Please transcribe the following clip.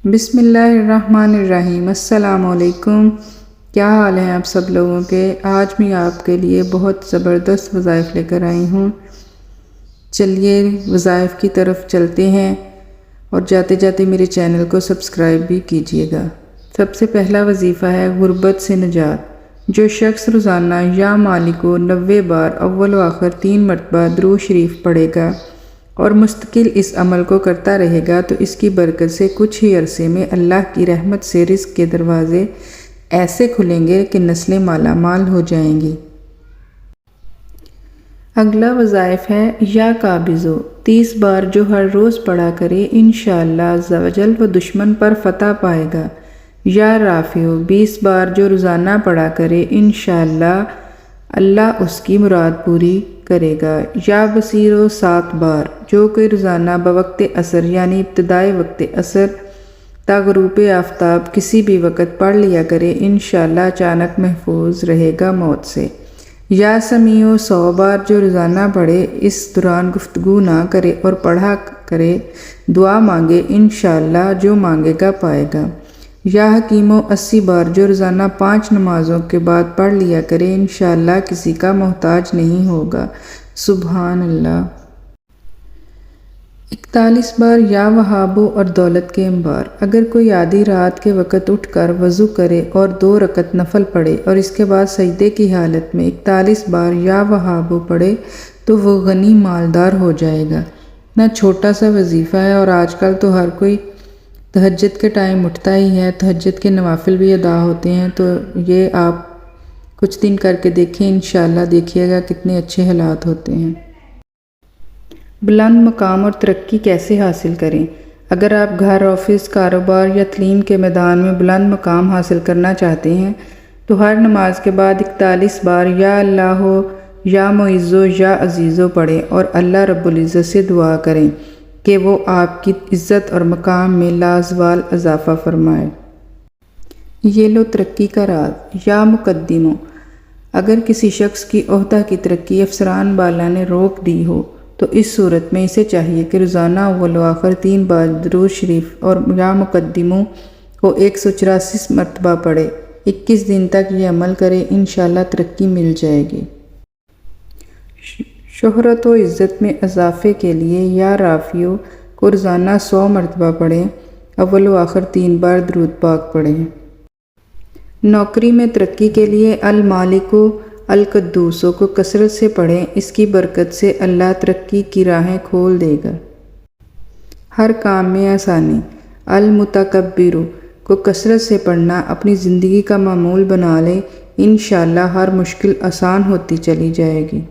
بسم اللہ الرحمن الرحیم۔ السلام علیکم، کیا حال ہیں آپ سب لوگوں کے؟ آج میں آپ کے لیے بہت زبردست وظائف لے کر آئی ہوں۔ چلیے وظائف کی طرف چلتے ہیں، اور جاتے جاتے میرے چینل کو سبسکرائب بھی کیجیے گا۔ سب سے پہلا وظیفہ ہے غربت سے نجات۔ جو شخص روزانہ یا مالکو 90 بار اول و آخر 3 مرتبہ درود شریف پڑھے گا اور مستقل اس عمل کو کرتا رہے گا تو اس کی برکت سے کچھ ہی عرصے میں اللہ کی رحمت سے رزق کے دروازے ایسے کھلیں گے کہ نسلیں مالا مال ہو جائیں گی۔ اگلا وظائف ہے یا قابضو۔ 30 بار جو ہر روز پڑھا کرے انشاءاللہ عز و جل وہ دشمن پر فتح پائے گا۔ یا رافعو۔ 20 بار جو روزانہ پڑھا کرے انشاءاللہ اللہ اس کی مراد پوری کرے گا۔ یا بصیرو۔ 7 بار جو کوئی روزانہ بوقت عصر یعنی ابتدائی وقت عصر تا غروب آفتاب کسی بھی وقت پڑھ لیا کرے انشاءاللہ اچانک محفوظ رہے گا موت سے۔ یا سمیعو۔ 100 بار جو روزانہ پڑھے اس دوران گفتگو نہ کرے اور پڑھا کرے دعا مانگے انشاءاللہ جو مانگے گا پائے گا۔ یا حکیمو۔ 80 بار جو روزانہ 5 نمازوں کے بعد پڑھ لیا کرے انشاءاللہ کسی کا محتاج نہیں ہوگا۔ سبحان اللہ۔ 41 بار یا وہابو اور دولت کے انبار۔ اگر کوئی آدھی رات کے وقت اٹھ کر وضو کرے اور 2 رکعت نفل پڑھے اور اس کے بعد سجدے کی حالت میں 41 بار یا وہابو پڑھے تو وہ غنی مالدار ہو جائے گا۔ اتنا چھوٹا سا وظیفہ ہے، اور آج کل تو ہر کوئی تہجد کے ٹائم اٹھتا ہی ہے، تہجد کے نوافل بھی ادا ہوتے ہیں، تو یہ آپ کچھ دن کر کے دیکھیں، انشاءاللہ دیکھیے گا کتنے اچھے حالات ہوتے ہیں۔ بلند مقام اور ترقی کیسے حاصل کریں؟ اگر آپ گھر، آفس، کاروبار یا تعلیم کے میدان میں بلند مقام حاصل کرنا چاہتے ہیں تو ہر نماز کے بعد 41 بار یا اللہ یا معزو یا عزیزو پڑھیں اور اللہ رب العزت سے دعا کریں کہ وہ آپ کی عزت اور مقام میں لازوال اضافہ فرمائے۔ یہ لو ترقی کا راز۔ یا مقدمو۔ اگر کسی شخص کی عہدہ کی ترقی افسران بالا نے روک دی ہو تو اس صورت میں اسے چاہیے کہ روزانہ اول و آخر 3 بار درود شریف اور یا مقدمو کو 184 مرتبہ پڑھے۔ 21 دن تک یہ عمل کرے، انشاءاللہ ترقی مل جائے گی۔ شہرت و عزت میں اضافے کے لیے یا رافعو کو روزانہ 100 مرتبہ پڑھیں، اول و آخر 3 بار درود پاک پڑھیں۔ نوکری میں ترقی کے لیے المالکو القدوسو کو کثرت سے پڑھیں، اس کی برکت سے اللہ ترقی کی راہیں کھول دے گا۔ ہر کام میں آسانی۔ المتکبرو کو کثرت سے پڑھنا اپنی زندگی کا معمول بنا لیں، انشاءاللہ ہر مشکل آسان ہوتی چلی جائے گی۔